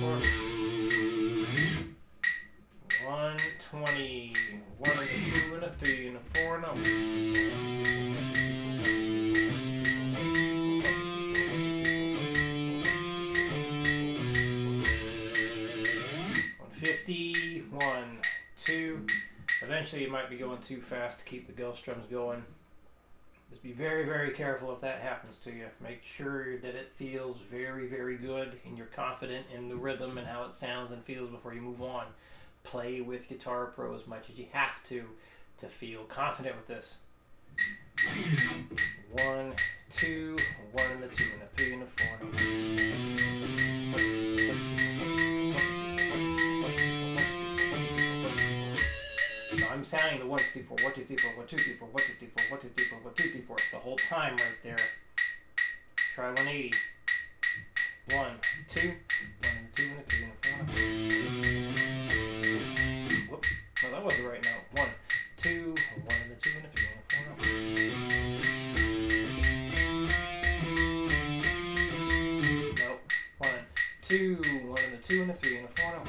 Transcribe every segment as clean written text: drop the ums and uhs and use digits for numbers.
4. 120. 1 and a 2 and a 3 and a 4 and a 150. 1, 2. Eventually it might be going too fast to keep the ghost drums going. Just be very, very careful if that happens to you. Make sure that it feels very, very good and you're confident in the rhythm and how it sounds and feels before you move on. Play with Guitar Pro as much as you have to feel confident with this. 1, 2, 1 and a 2 and a 3 and a 4 and a 1. Now I'm sounding the 1, 2, 3, 4, 1, 2, 3, 4, 1, 2, 3, 4, 1, 2, 3, 4, 1, 2, 3, 4, 1, 2, 3, 4 the whole time right there. Try 180. 1, 2, 1 and a 2 and a 3 and a 4 and a 1. Whoop. No, that wasn't the right note. 1, 2, 1 and a 2 and a 3 and a 4 and a 1. Nope. 1, 2, 1 and a 2 and a 3 and a 4 and a 1.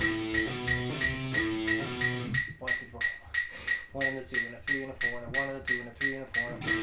1, 2, 4. 1 and a 2 and a 3 and a 4 and a 1 and a 2 and a 3 and a 4 and a 1.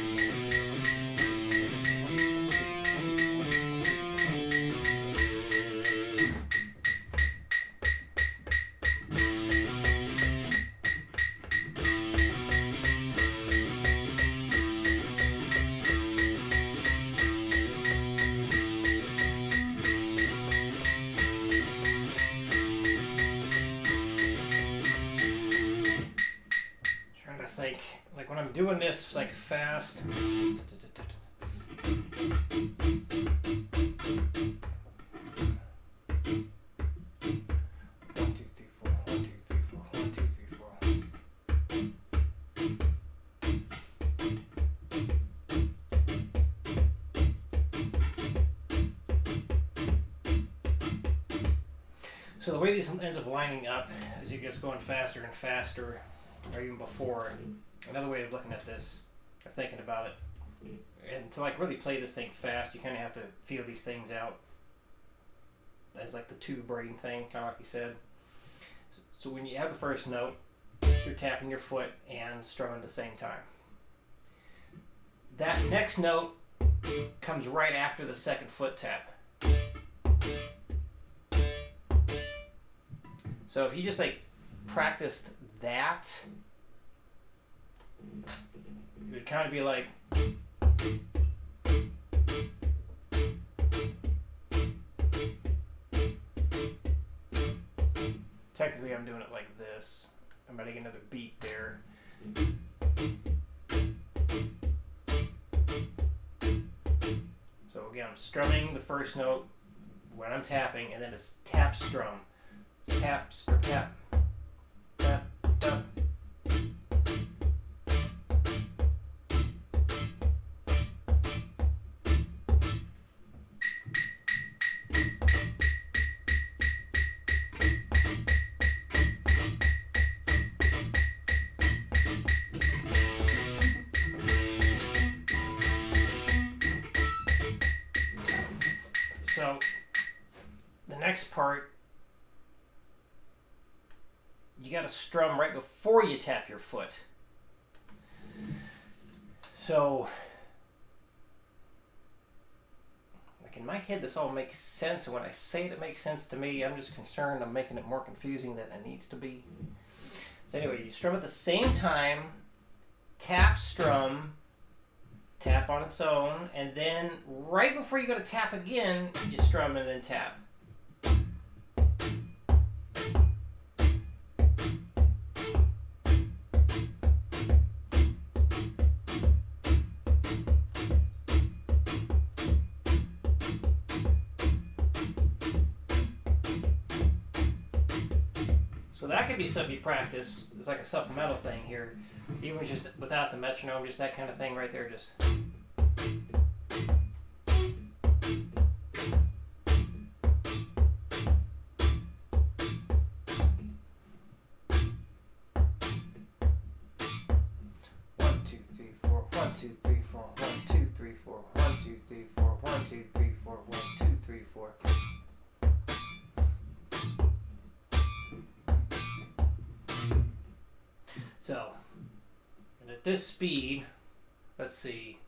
Like when I'm doing this like fast. 1, 2, 3, 4, 1, 2, 3, 4, 1, 2, 3, 4. So the way this ends up lining up is it gets going faster and faster, or even before. Another way of looking at this, or thinking about it, and to like really play this thing fast, you kind of have to feel these things out as like the tube brain thing, kind of like you said. So when you have the first note, you're tapping your foot and strumming at the same time. That next note comes right after the second foot tap. So if you just like practiced that, it would kind of be like, technically I'm doing it like this. I'm adding another beat there. So again, I'm strumming the first note when I'm tapping, and then it's tap strum. Tap, strum, tap, tap, tap. So the next part, you got to strum right before you tap your foot. So, like in my head, this all makes sense, and when I say it makes sense to me, I'm just concerned I'm making it more confusing than it needs to be. So anyway, you strum at the same time, tap, strum, tap on its own, and then right before you go to tap again, you strum and then tap. So that could be something you practice. It's like a supplemental thing here. Even just without the metronome, just that kind of thing right there. Just. One, two, three, four. 1, 2, 3, 4. 1, 2, 3, 4. 1, 2, 3, 4. 1, 2, 3, 4. 1, 2, 3, 4. So, and at this speed, let's see.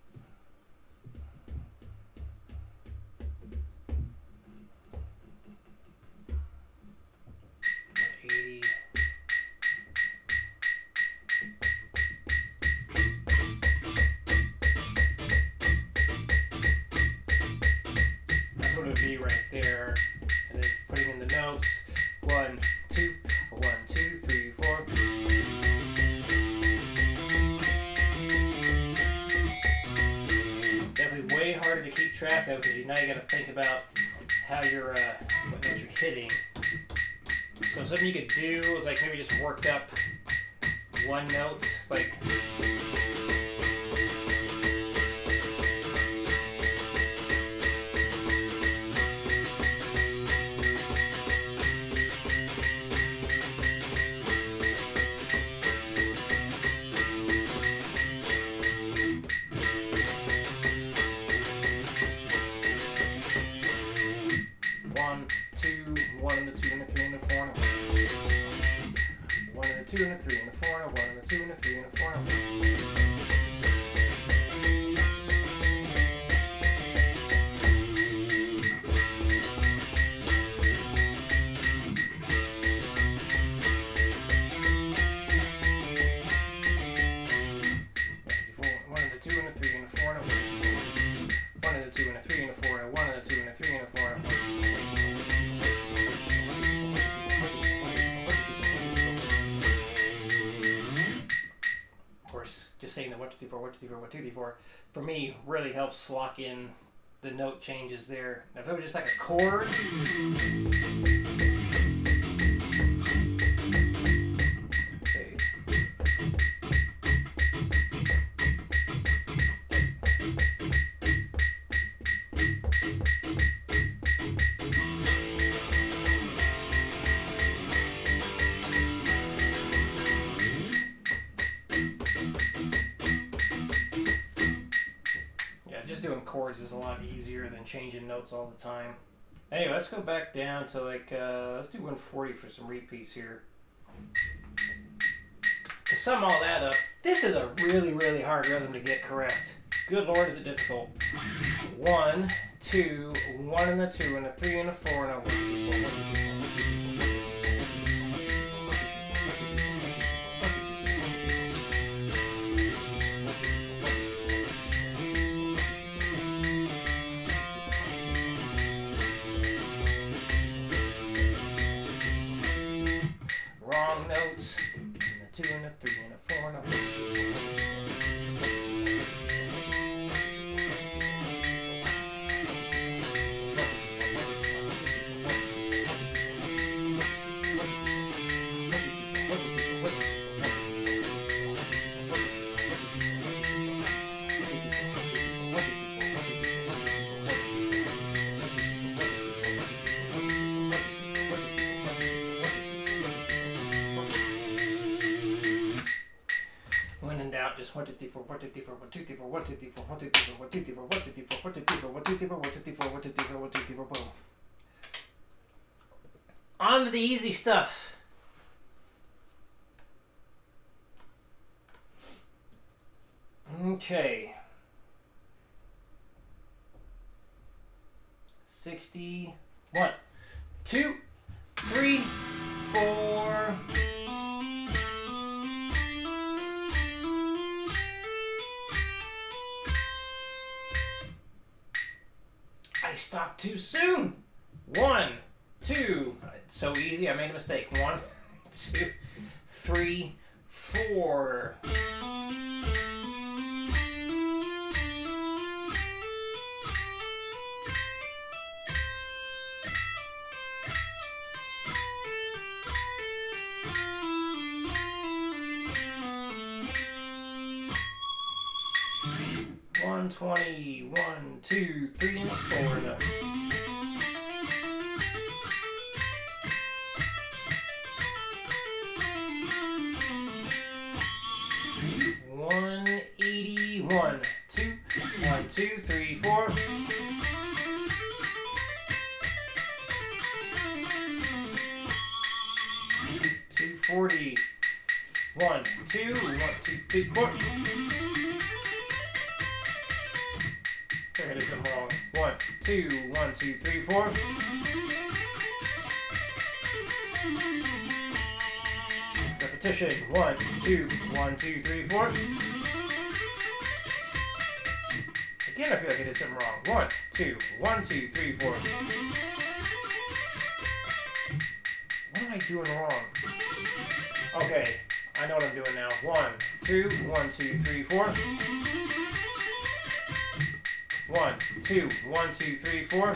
That's what it would be right there. And then putting in the notes. 1, 2, 1, 2, 3, 4. Definitely way harder to keep track of because now you got to think about how you're what notes you're hitting. So something you could do is like maybe just work up one note, like. One, two, one and the two and the three and the four and a one and the two and the three and the four and a one and the two and the three and the four and a one and the two and the three and the four and a one and the two and the three and the four and a one and the two and the three and the four and a just saying the 1, 2, 3, 4, 1, 2, 3, 4, 1, 2, 3, 4 for me really helps lock in the note changes there. Now if it was just like a chord, say, just doing chords is a lot easier than changing notes all the time. Anyway, let's go back down to like, let's do 140 for some repeats here. To sum all that up, this is a really, really hard rhythm to get correct. Good Lord, is it difficult. 1, 2, 1 and a 2 and a 3 and a 4 and a 1. Wrong notes, and a 2 and a 3 and a 4 and a 1. When in doubt, just 1, 2, 3, 4, 1, 2, 3, 4, 1, 2, 3, 4, 1, 2, 3, 4, 1, 2, 3, 4, 1, 2, 3, 4, 1, 2, 3, 4, 1, 2, 3, 4, 1, 2, 3, 4, 1, 2, 3, 4, 1, 2, 3, 4, 1, 2, 3, 4, boom. On to the easy stuff. Okay. 60. 1, 2, 3, 4. stopped too soon. 1, 2. It's so easy. I made a mistake. 1, 2, 3, 4. One 20, 1, 2, 3, and 4. No. 180, 1, 2, 1, 2, 3, 4. 240. 1, 2, 1, 2, 3, 4. Sorry, I did something wrong. 1, 2, 1, 2, 3, 4. Repetition. 1, 2, 1, 2, 3, 4. Again, I feel like I did something wrong. 1, 2, 1, 2, 3, 4. What am I doing wrong? Okay, I know what I'm doing now. 1, 2, 1, 2, 3, 4. 1, 2, 1, 2, 3, 4.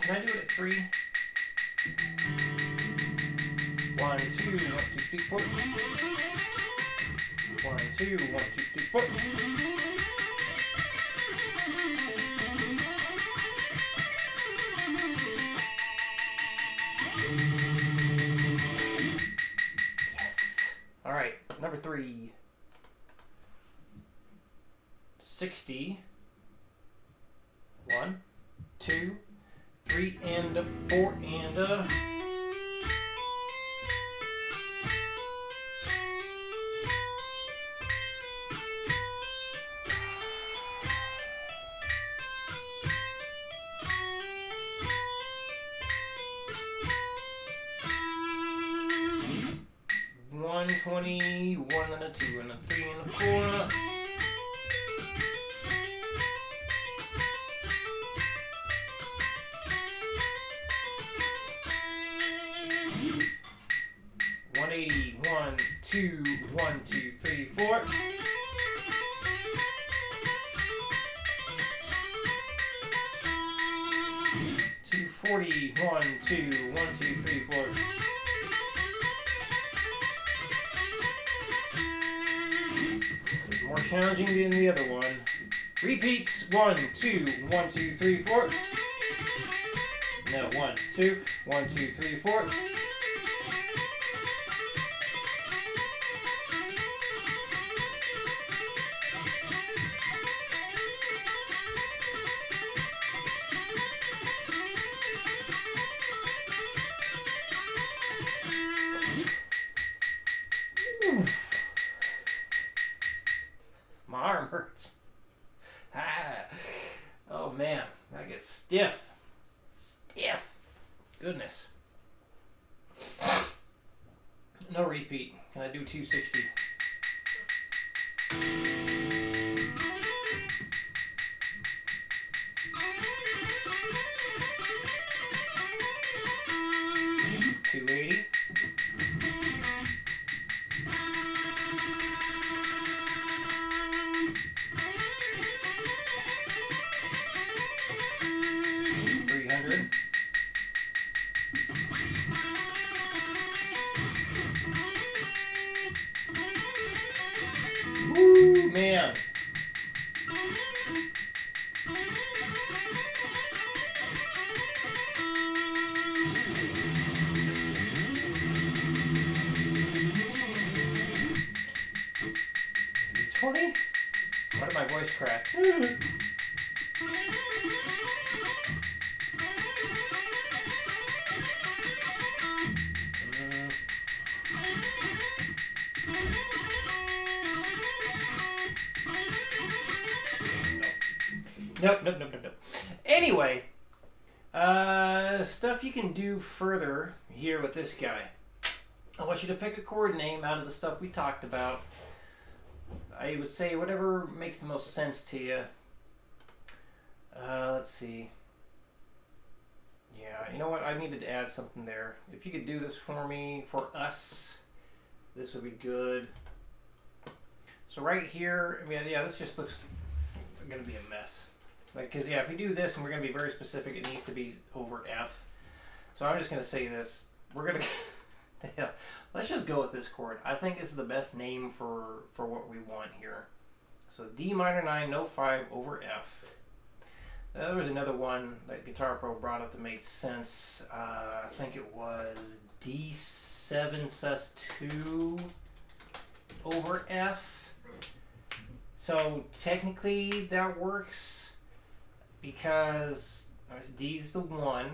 Can I do it at 3? 1, 2, 1, 2, 3, 4. 1, 2, 1, 2, 3, 4. Yes. All right, number 3. 60. 1, 2, 3, and a 4, and a... One 20, 1 and a 2 and a 3 and a 4. One 80, 1, 2, 1, 2, 3, 4. 240, 1, 2, 1, 2, 3, 4. This is more challenging than the other one. Repeats. 1, 2, 1, 2, 3, 4. No, 1, 2, 1, 2, 3, 4. My arm hurts. Ah. Oh man, I get stiff. Stiff. Goodness. No repeat. Can I do 260? $280. $300. Woo, man. $20? Why did my voice crack? Nope. Anyway, stuff you can do further here with this guy. I want you to pick a chord name out of the stuff we talked about. I would say whatever makes the most sense to you. Let's see. Yeah, you know what? I needed to add something there. If you could do this for me, for us, this would be good. So right here, I mean, yeah, this just looks going to be a mess. Like, because, yeah, if we do this and we're going to be very specific, it needs to be over F. So I'm just going to say this. We're going to... Yeah, let's just go with this chord. I think this is the best name for what we want here. So D minor 9, no 5 over F. There was another one that Guitar Pro brought up that made sense. I think it was D7 sus2 over F. So technically that works because D's the 1.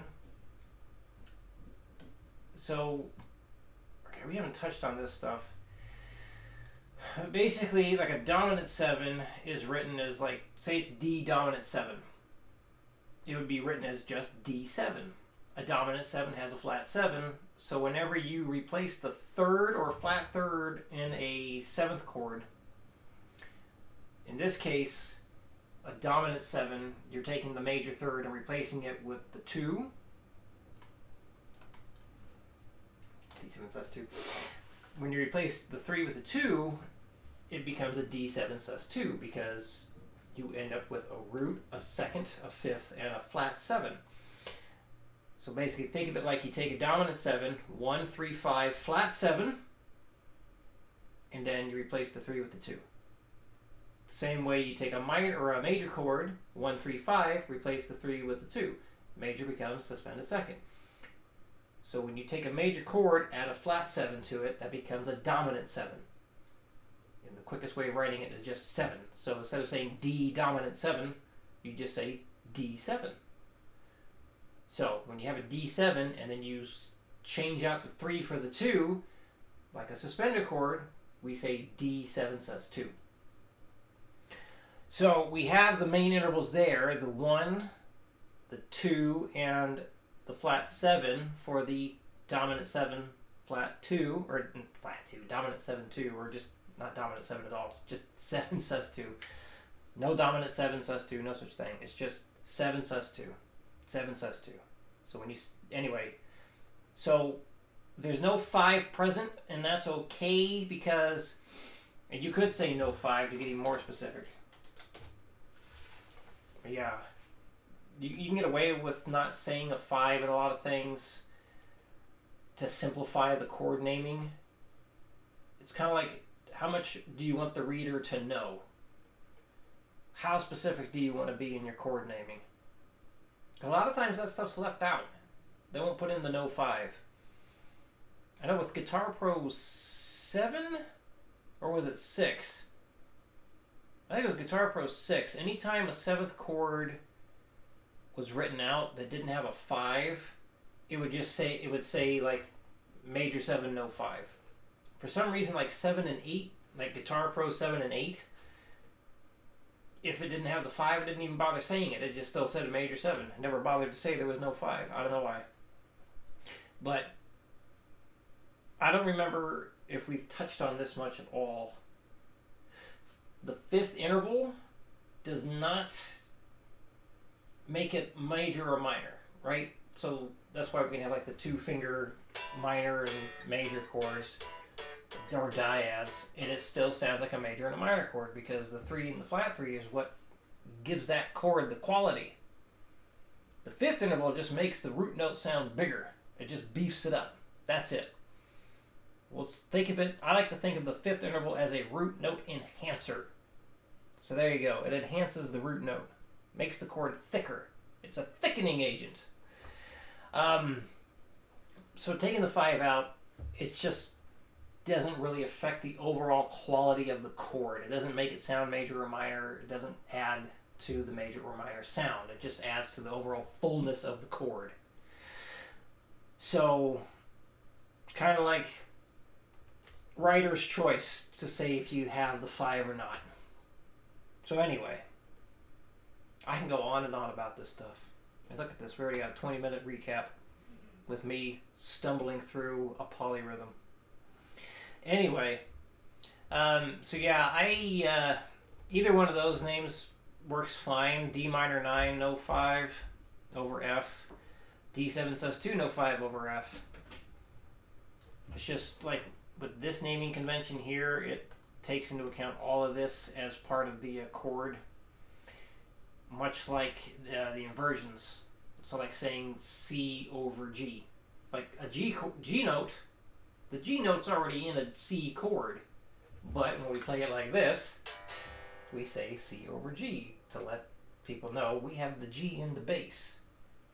So we haven't touched on this stuff. Basically, like a dominant 7 is written as, like, say it's D dominant 7. It would be written as just D7. A dominant 7 has a flat 7, so whenever you replace the third or flat third in a 7th chord, in this case, a dominant 7, you're taking the major third and replacing it with the 2. D7 sus2. When you replace the 3 with the 2, it becomes a D7 sus2 because you end up with a root, a second, a fifth, and a flat 7. So basically think of it like you take a dominant 7, 1, 3, 5, flat 7, and then you replace the 3 with the 2. Same way you take a minor or a major chord, 1, 3, 5, replace the 3 with the 2. Major becomes suspended second. So when you take a major chord, add a flat 7 to it, that becomes a dominant 7. And the quickest way of writing it is just 7. So instead of saying D dominant 7, you just say D7. So when you have a D7 and then you change out the 3 for the 2, like a suspended chord, we say D7 sus2. So we have the main intervals there, the 1, the 2, and the flat 7 for the dominant 7 flat 2, or flat 2, dominant 7 2, or just not dominant 7 at all, just 7 sus2. No dominant 7 sus2, no such thing. It's just 7 sus2, 7 sus2. So when you, anyway, so there's no 5 present, and that's okay because, and you could say no 5 to get even more specific. But yeah. You can get away with not saying a 5 in a lot of things to simplify the chord naming. It's kind of like, how much do you want the reader to know? How specific do you want to be in your chord naming? A lot of times that stuff's left out. They won't put in the no 5. I know with Guitar Pro 7, or was it 6? I think it was Guitar Pro 6. Anytime a 7th chord was written out that didn't have a 5, it would just say, it would say like major 7, no 5. For some reason, like 7 and 8, like Guitar Pro 7 and 8, if it didn't have the 5, it didn't even bother saying it. It just still said a major 7. It never bothered to say there was no 5. I don't know why. But I don't remember if we've touched on this much at all. The 5th interval does not make it major or minor, right? So that's why we can have like the 2-finger minor and major chords or diads, and it still sounds like a major and a minor chord because the 3 and the flat 3 is what gives that chord the quality. The 5th interval just makes the root note sound bigger. It just beefs it up. That's it. Well, think of it, I like to think of the 5th interval as a root note enhancer. So there you go. It enhances the root note. Makes the chord thicker. It's a thickening agent. So taking the 5 out, it just doesn't really affect the overall quality of the chord. It doesn't make it sound major or minor. It doesn't add to the major or minor sound. It just adds to the overall fullness of the chord. So, kind of like writer's choice to say if you have the 5 or not. So anyway, I can go on and on about this stuff. And look at this. We already got a 20-minute recap with me stumbling through a polyrhythm. Anyway, so yeah, either one of those names works fine. D minor 9, no 5 over F. D7 sus2, no 5 over F. It's just like with this naming convention here, it takes into account all of this as part of the chord, much like the inversions. So like saying C over G. Like a G note, the G note's already in a C chord, but when we play it like this, we say C over G to let people know we have the G in the bass.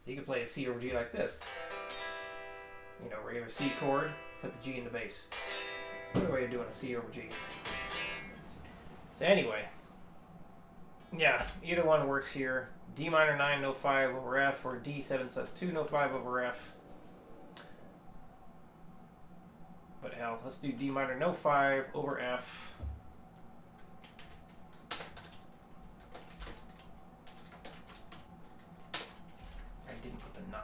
So you can play a C over G like this. You know, regular C chord, put the G in the bass. It's another way of doing a C over G. So anyway, yeah, either one works here. D minor 9, no 5 over F, or D7 sus2, no 5 over F. But hell, let's do D minor, no 5 over F. I didn't put the 9.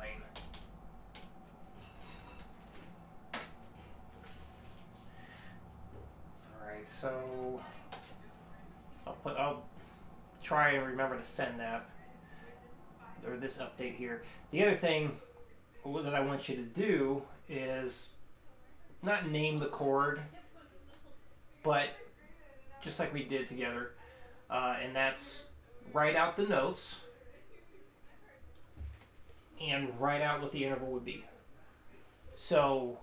Alright, so I'll try and remember to send that, or this update here. The other thing that I want you to do is not name the chord, but just like we did together, and that's write out the notes and write out what the interval would be. So,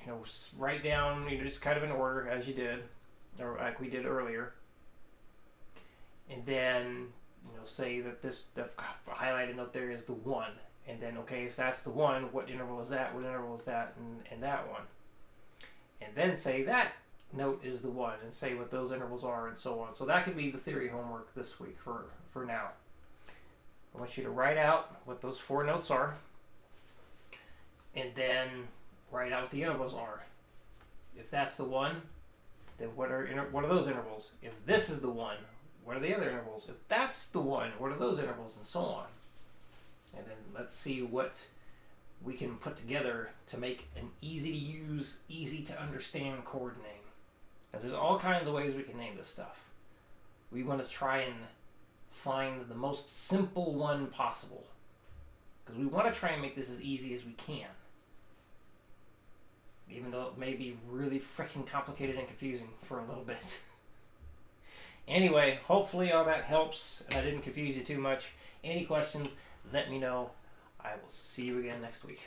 you know, write down, you know, just kind of in order as you did, or like we did earlier, and then, you know, say that this, the highlighted note there is the 1. And then, okay, if that's the 1, what interval is that? What interval is that? And that one. And then say that note is the 1, and say what those intervals are, and so on. So that could be the theory homework this week for now. I want you to write out what those 4 notes are, and then write out what the intervals are. If that's the 1, then what are those intervals? If this is the 1, what are the other intervals? If that's the 1, what are those intervals, and so on. And then let's see what we can put together to make an easy to use, easy to understand chord name. Because there's all kinds of ways we can name this stuff. We want to try and find the most simple one possible. Because we want to try and make this as easy as we can. Even though it may be really freaking complicated and confusing for a little bit. Anyway, hopefully all that helps and I didn't confuse you too much. Any questions, let me know. I will see you again next week.